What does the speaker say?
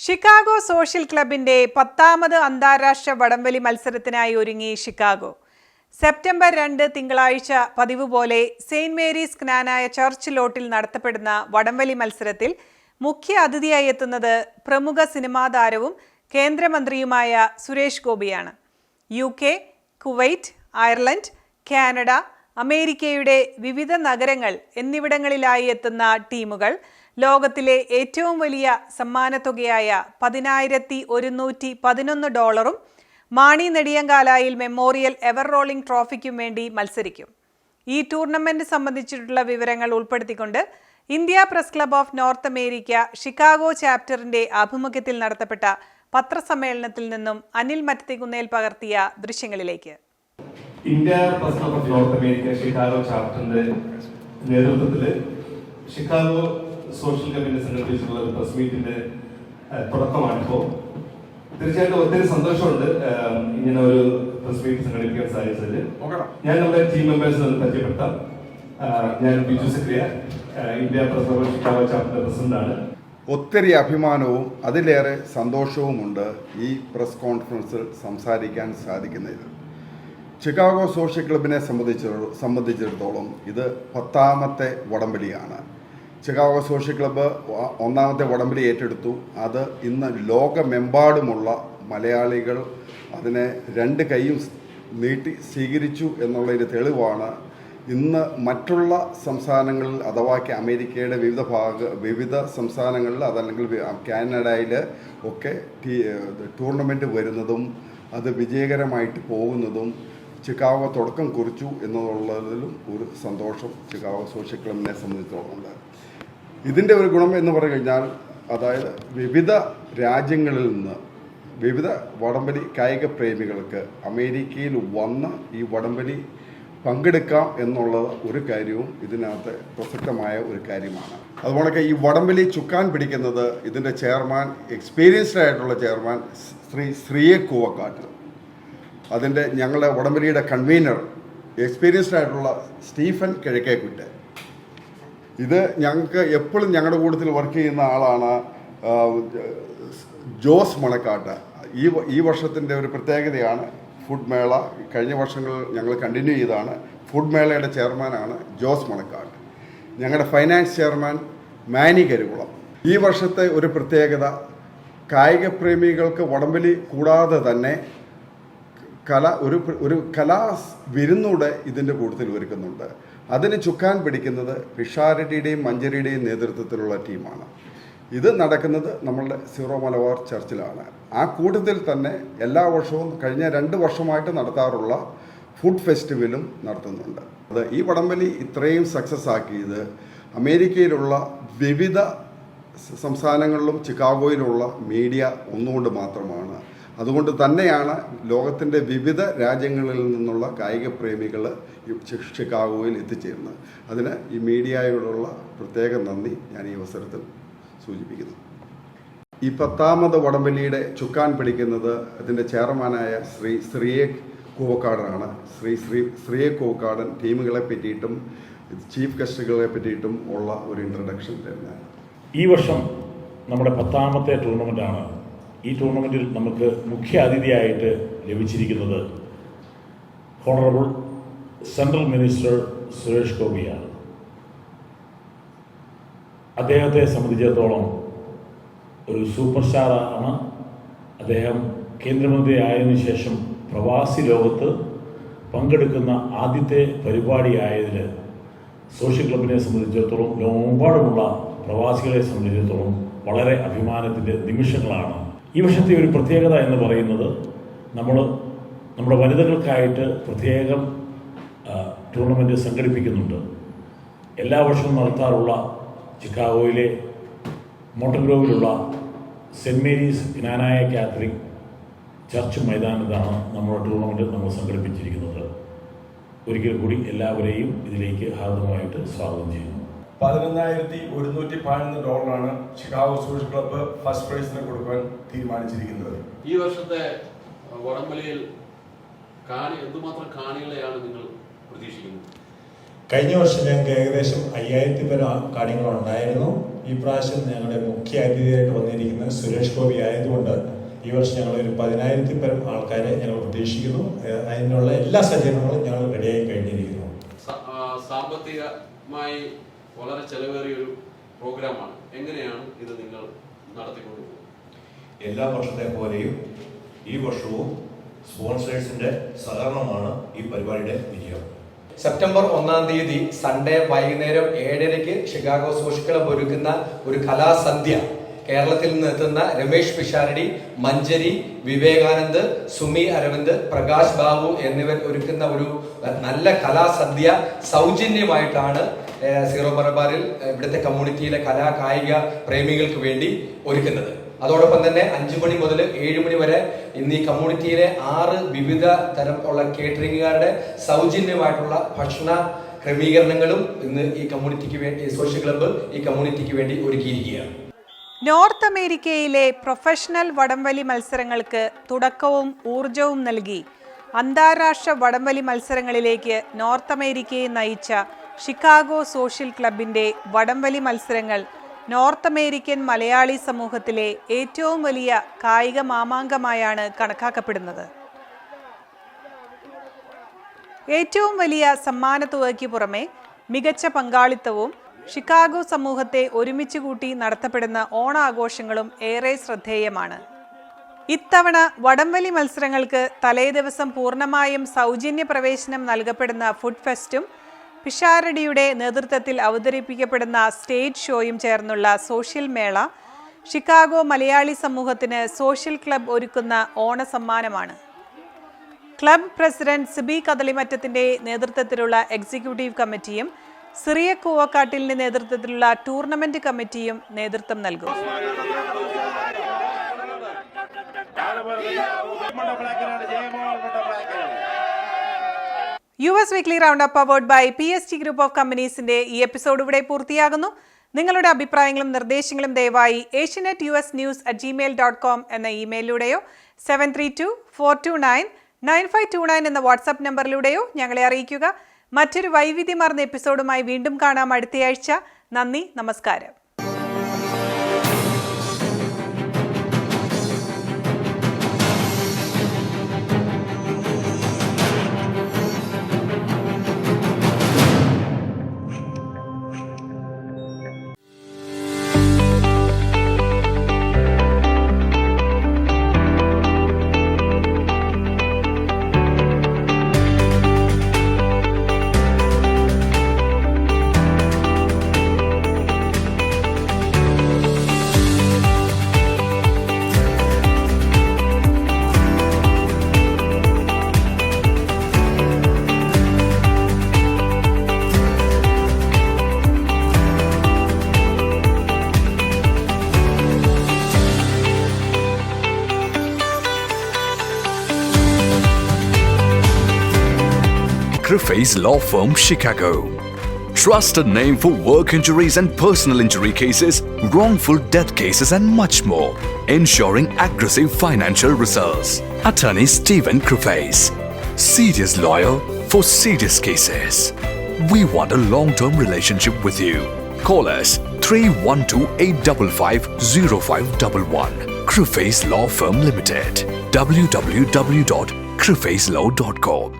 Chicago social ക്ലബിന്റെ 10ാമത് അന്താരാഷ്ട്ര വടംവലി മത്സരത്തിനായി ഒരുങ്ങി ഷിക്കാഗോ. സെപ്റ്റംബർ 2 തിങ്കളാഴ്ച പതിവ് പോലെ സെയിന്റ് മേരീസ് ക്നാനായ ചർച്ച് ലോട്ടിൽ നടത്തപ്പെടുന്ന വടംവലി മത്സരത്തിൽ മുഖ്യ അതിഥിയായി എത്തുന്നത് പ്രമുഖ സിനിമാ താരവും കേന്ദ്രമന്ത്രിയുമായ സുരേഷ് ഗോപിയാണ്. UK, കുവൈറ്റ്, അയർലൻഡ്, കാനഡ, അമേരിക്കയുടെ വിവിധ നഗരങ്ങൾ എന്നിവിടങ്ങളിലായി എത്തുന്ന ടീമുകൾ ലോകത്തിലെ ഏറ്റവും വലിയ സമ്മാനത്തുകയായ $10,111 മാണി നെടിയങ്കാലായിൽ മെമ്മോറിയൽ എവർ റോളിംഗ് ട്രോഫിക്കും വേണ്ടി മത്സരിക്കും. ഈ ടൂർണമെന്റ് സംബന്ധിച്ചിട്ടുള്ള വിവരങ്ങൾ ഉൾപ്പെടുത്തിക്കൊണ്ട് India press club of North America Chicago ചാപ്റ്ററിന്റെ ആഭിമുഖ്യത്തിൽ നടത്തപ്പെട്ട പത്രസമ്മേളനത്തിൽ നിന്നും അനിൽ മറ്റത്തികുന്നേൽ പകർത്തിയ ദൃശ്യങ്ങളിലേക്ക്. India press club of North America Chicago ചാപ്റ്ററിന്റെ നേതൃത്വത്തിൽ ഷിക്കാഗോ സോഷ്യൽ ക്ലബിനെ സംഘടിപ്പിച്ചിട്ടുള്ള ഒരു പ്രസ് മീറ്റിന്റെ തുടക്കമാണിപ്പോൾ. തീർച്ചയായിട്ടും ഒത്തിരി സന്തോഷമുണ്ട് ഇങ്ങനെ ഒരു പ്രസ് മീറ്റ് സംഘടിപ്പിക്കാൻ സാധിച്ചത്. ഞാൻ നമ്മുടെ ടീം മെമ്പേഴ്സ് പരിചയപ്പെടുത്താം. ഞാൻ Biju Sakaria, India press club Chicago chapter പ്രസിഡന്റാണ്. ഒത്തിരി അഭിമാനവും അതിലേറെ സന്തോഷവുമുണ്ട് ഈ പ്രസ് കോൺഫറൻസിൽ സംസാരിക്കാൻ സാധിക്കുന്നതിൽ. ഷിക്കാഗോ സോഷ്യൽ ക്ലബിനെ സംബന്ധിച്ചിടത്തോളം ഇത് 10ാമത്തെ വടംവലിയാണ്. ഷിക്കാഗോ സോഷ്യൽ ക്ലബ്ബ് 1ാമത്തെ വടംവലി ഏറ്റെടുത്തു. അത് ഇന്ന് ലോകമെമ്പാടുമുള്ള മലയാളികൾ അതിനെ 2 കൈയും നീട്ടി സ്വീകരിച്ചു എന്നുള്ളതിൻ്റെ തെളിവാണ്. ഇന്ന് മറ്റുള്ള സംസ്ഥാനങ്ങളിൽ അഥവാ അമേരിക്കയുടെ വിവിധ സംസ്ഥാനങ്ങളിൽ അതല്ലെങ്കിൽ കാനഡയിൽ ഒക്കെ ടൂർണമെൻറ്റ് വരുന്നതും അത് വിജയകരമായിട്ട് പോകുന്നതും ഷിക്കാഗോ തുടക്കം കുറിച്ചു എന്നുള്ളതിലും ഒരു സന്തോഷം ഷിക്കാഗോ സോഷ്യൽ ക്ലബിനെ സംബന്ധിച്ചിടത്തോളം ഉണ്ട്. ഇതിൻ്റെ ഒരു ഗുണം എന്ന് പറഞ്ഞു കഴിഞ്ഞാൽ, അതായത് വിവിധ രാജ്യങ്ങളിൽ നിന്ന് വിവിധ വടംവലി കായിക പ്രേമികൾക്ക് അമേരിക്കയിൽ വന്ന് ഈ വടംവലി പങ്കെടുക്കാം എന്നുള്ള ഒരു കാര്യവും ഇതിനകത്ത് പ്രസക്തമായ ഒരു കാര്യമാണ്. അതുപോലെ ഈ വടംവലി ചുക്കാൻ പിടിക്കുന്നത് ഇതിൻ്റെ ചെയർമാൻ, എക്സ്പീരിയൻസ്ഡ് ആയിട്ടുള്ള ചെയർമാൻ ശ്രീയെ കൂവക്കാട്ട്, അതിൻ്റെ ഞങ്ങളുടെ വടംവലിയുടെ കൺവീനർ എക്സ്പീരിയൻസ്ഡ് ആയിട്ടുള്ള സ്റ്റീഫൻ കിഴക്കേക്കുറ്റ്. ഇത് ഞങ്ങൾക്ക് എപ്പോഴും ഞങ്ങളുടെ കൂട്ടത്തിൽ വർക്ക് ചെയ്യുന്ന ആളാണ് ജോസ് മണക്കാട്ട്. ഈ വർഷത്തിൻ്റെ ഒരു പ്രത്യേകതയാണ് ഫുഡ് മേള. കഴിഞ്ഞ വർഷങ്ങളിൽ ഞങ്ങൾ കണ്ടിന്യൂ ചെയ്താണ്. ഫുഡ് മേളയുടെ ചെയർമാനാണ് ജോസ് മണക്കാട്ട്. ഞങ്ങളുടെ ഫൈനാൻസ് ചെയർമാൻ മാനി കരുകുളം. ഈ വർഷത്തെ ഒരു പ്രത്യേകത, കായിക പ്രേമികൾക്ക് വടംവലി കൂടാതെ തന്നെ ഒരു കലാ വിരുന്നൂടെ ഇതിൻ്റെ കൂട്ടത്തിൽ ഒരുക്കുന്നുണ്ട്. അതിന് ചുക്കാൻ പിടിക്കുന്നത് പിഷാരടിയുടെയും മഞ്ചരിയുടെയും നേതൃത്വത്തിലുള്ള ടീമാണ്. ഇത് നടക്കുന്നത് നമ്മളുടെ സീറോ മലബാർ ചർച്ചിലാണ്. ആ കൂട്ടത്തിൽ തന്നെ എല്ലാ വർഷവും കഴിഞ്ഞ 2 വർഷമായിട്ട് നടത്താറുള്ള ഫുഡ് ഫെസ്റ്റിവലും നടത്തുന്നുണ്ട്. അത് ഈ വടംവലി ഇത്രയും സക്സസ് ആക്കിയത് അമേരിക്കയിലുള്ള വിവിധ സംസ്ഥാനങ്ങളിലും ഷിക്കാഗോയിലുള്ള മീഡിയ ഒന്നുകൊണ്ട് മാത്രമാണ്. അതുകൊണ്ട് തന്നെയാണ് ലോകത്തിൻ്റെ വിവിധ രാജ്യങ്ങളിൽ നിന്നുള്ള കായിക പ്രേമികൾ ഷിക്കാഗോയിൽ എത്തിച്ചേരുന്നത്. അതിന് ഈ മീഡിയയോടുള്ള പ്രത്യേക നന്ദി ഞാൻ ഈ അവസരത്തിൽ സൂചിപ്പിക്കുന്നു. ഈ 10ാമത് വടംവലിയുടെ ചുക്കാൻ പിടിക്കുന്നത് അതിൻ്റെ ചെയർമാനായ ശ്രീയെ കൂവക്കാടനാണ്. ശ്രീയെ കൂവക്കാടൻ ടീമുകളെ പറ്റിയിട്ടും ചീഫ് ഗസ്റ്റുകളെ പറ്റിയിട്ടും ഉള്ള ഒരു ഇൻട്രഡക്ഷൻ തരുന്നത്. ഈ വർഷം നമ്മുടെ 10ാമത്തെ ടൂർണമെൻ്റാണ്. ഈ ടൂർണമെൻറ്റിൽ നമുക്ക് മുഖ്യ അതിഥിയായിട്ട് ലഭിച്ചിരിക്കുന്നത് ഹോണറബിൾ സെൻട്രൽ മിനിസ്റ്റർ സുരേഷ് ഗോപിയാണ്. അദ്ദേഹത്തെ സംബന്ധിച്ചിടത്തോളം ഒരു സൂപ്പർ സ്റ്റാറാണ്. അദ്ദേഹം കേന്ദ്രമന്ത്രി ആയതിനു ശേഷം പ്രവാസി ലോകത്ത് പങ്കെടുക്കുന്ന ആദ്യത്തെ പരിപാടിയായതിൽ സോഷ്യൽ ക്ലബിനെ സംബന്ധിച്ചിടത്തോളം ലോകമെമ്പാടുമുള്ള പ്രവാസികളെ സംബന്ധിച്ചിടത്തോളം വളരെ അഭിമാനത്തിൻ്റെ നിമിഷങ്ങളാണ്. ഈ വർഷത്തെ ഒരു പ്രത്യേകത എന്ന് പറയുന്നത്, നമ്മുടെ വനിതകൾക്കായിട്ട് പ്രത്യേകം ടൂർണമെൻറ്റ് സംഘടിപ്പിക്കുന്നുണ്ട്. എല്ലാ വർഷവും നടത്താറുള്ള ഷിക്കാഗോയിലെ മോട്ടൻഗ്രോവിലുള്ള സെൻറ്റ് മേരീസ് ജ്ഞാനായ കാത്തലിക് ചർച്ച് മൈതാനത്താണ് നമ്മുടെ ടൂർണമെൻറ്റ് നമ്മൾ സംഘടിപ്പിച്ചിരിക്കുന്നത്. ഒരിക്കൽ കൂടി എല്ലാവരെയും ഇതിലേക്ക് ഹാർദമായിട്ട് സ്വാഗതം ചെയ്യുന്നു. $11,111 ഷിക്കാഗോ സോഷ്യൽ ക്ലബ്ബ് ഫസ്റ്റ് പ്രൈസിന് കൊടുക്കാൻ തീരുമാനിച്ചിരിക്കുന്നത്. ഈ വർഷത്തെ വടംവലിയിൽ എന്തുമാത്രം കാണികളെയാണ് നിങ്ങൾ പ്രതീക്ഷിക്കുന്നത്? കഴിഞ്ഞ വർഷം ഞങ്ങൾക്ക് ഏകദേശം 5000 പേർ കാര്യങ്ങളുണ്ടായിരുന്നു. ഈ പ്രാവശ്യം ഞങ്ങളുടെ മുഖ്യ അതിഥിയായിട്ട് വന്നിരിക്കുന്നത് സുരേഷ് ഗോപി ആയതുകൊണ്ട് ഈ വർഷം ഞങ്ങൾ ഒരു 10,000 പേർ ആൾക്കാരെ ഞങ്ങൾ പ്രതീക്ഷിക്കുന്നു. അതിനുള്ള എല്ലാ സജ്ജീകരണങ്ങളും ഞങ്ങൾ റെഡിയായി കഴിഞ്ഞിരിക്കുന്നു. സാമ്പത്തികമായി വളരെ ചെലവേറിയ ഒരു പ്രോഗ്രാമാണ്. എങ്ങനെയാണ് ഇത് നിങ്ങൾ നടത്തിക്കൊണ്ടുപോകുന്നത്? എല്ലാ വർഷത്തെ പോലെയും ഈ വർഷവും സ്പോൺസേഴ്സിന്റെ സഹകരണമാണ് ഈ പരിപാടിയുടെ വിജയം. സെപ്റ്റംബർ 1-ാം തീയതി സൺഡേ വൈകുന്നേരം 7:30 ഷിക്കാഗോ സോഷ്യൽ ക്ലബ്ബ് ഒരുക്കുന്ന ഒരു കലാസന്ധ്യ, കേരളത്തിൽ നിന്ന് എത്തുന്ന രമേഷ് പിഷാരടി, മഞ്ജരി, വിവേകാനന്ദ്, സുമി അരവിന്ദ്, പ്രകാശ് ബാബു എന്നിവർ ഒരുക്കുന്ന ഒരു നല്ല കലാസന്ധ്യ സൗജന്യമായിട്ടാണ് സീറോ മലബാറിൽ ഇവിടുത്തെ കമ്മ്യൂണിറ്റിയിലെ കായിക പ്രേമികൾക്ക് വേണ്ടി ഒരുക്കുന്നത്. അതോടൊപ്പം തന്നെ 5 മണി മുതൽ 7 മണി വരെ ഇന്ന് ഈ കമ്മ്യൂണിറ്റിയിലെ 6 വിവിധ തരം ഉള്ള കേറ്ററിംഗുകാരുടെ സൗജന്യമായിട്ടുള്ള ഭക്ഷണ ക്രമീകരണങ്ങളും ഇന്ന് ഈ കമ്മ്യൂണിറ്റിക്ക് വേണ്ടി സോഷ്യൽ ക്ലബ്ബ് ഈ കമ്മ്യൂണിറ്റിക്ക് വേണ്ടി ഒരുക്കിയിരിക്കുകയാണ്. നോർത്ത് അമേരിക്കയിലെ പ്രൊഫഷണൽ വടംവലി മത്സരങ്ങൾക്ക് തുടക്കവും ഊർജവും നൽകി അന്താരാഷ്ട്ര വടംവലി മത്സരങ്ങളിലേക്ക് നോർത്ത് അമേരിക്കയെ നയിച്ച ഷിക്കാഗോ സോഷ്യൽ ക്ലബിൻ്റെ വടംവലി മത്സരങ്ങൾ നോർത്ത് അമേരിക്കൻ മലയാളി സമൂഹത്തിലെ ഏറ്റവും വലിയ കായിക മാമാങ്കമായാണ് കണക്കാക്കപ്പെടുന്നത്. ഏറ്റവും വലിയ സമ്മാനത്തുകയ്ക്ക് പുറമെ മികച്ച പങ്കാളിത്തവും ഷിക്കാഗോ സമൂഹത്തെ ഒരുമിച്ച് കൂട്ടി നടത്തപ്പെടുന്ന ഓണാഘോഷങ്ങളും ഏറെ ശ്രദ്ധേയമാണ്. ഇത്തവണ വടംവലി മത്സരങ്ങൾക്ക് തലേദിവസം പൂർണ്ണമായും സൗജന്യ പ്രവേശനം നൽകപ്പെടുന്ന ഫുഡ് ഫെസ്റ്റും പിഷാരടിയുടെ നേതൃത്വത്തിൽ അവതരിപ്പിക്കപ്പെടുന്ന സ്റ്റേജ് ഷോയും ചേർന്നുള്ള സോഷ്യൽ മേള ഷിക്കാഗോ മലയാളി സമൂഹത്തിന് സോഷ്യൽ ക്ലബ്ബ് ഒരുക്കുന്ന ഓണസമ്മാനമാണ്. ക്ലബ് പ്രസിഡന്റ് സിബി കദളിമറ്റത്തിന്റെ നേതൃത്വത്തിലുള്ള എക്സിക്യൂട്ടീവ് കമ്മിറ്റിയും സിറിയക് കൂവക്കാട്ടിലിന്റെ നേതൃത്വത്തിലുള്ള ടൂർണമെന്റ് കമ്മിറ്റിയും നേതൃത്വം നൽകും. US weekly round up powered by PSG group of കമ്പനീസിന്റെ ഈ എപ്പിസോഡ് ഇവിടെ പൂർത്തിയാകുന്നു. നിങ്ങളുടെ അഭിപ്രായങ്ങളും നിർദ്ദേശങ്ങളും ദയവായി asianetUSnews@gmail.com എന്ന ഇമെയിലിലൂടെയോ 7324299529 എന്ന വാട്സാപ്പ് നമ്പറിലൂടെയോ ഞങ്ങളെ അറിയിക്കുക. മറ്റൊരു വൈവിധ്യമാർന്ന എപ്പിസോഡുമായി വീണ്ടും കാണാം അടുത്തയാഴ്ച. നന്ദി, നമസ്കാരം. Crufey's Law Firm, Chicago. Trusted name for work injuries and personal injury cases, wrongful death cases and much more. Ensuring aggressive financial results. Attorney Stephen Crufey's. Serious lawyer for serious cases. We want a long-term relationship with you. Call us 312-855-0511. Crufey's Law Firm Limited. www.crufeyslaw.com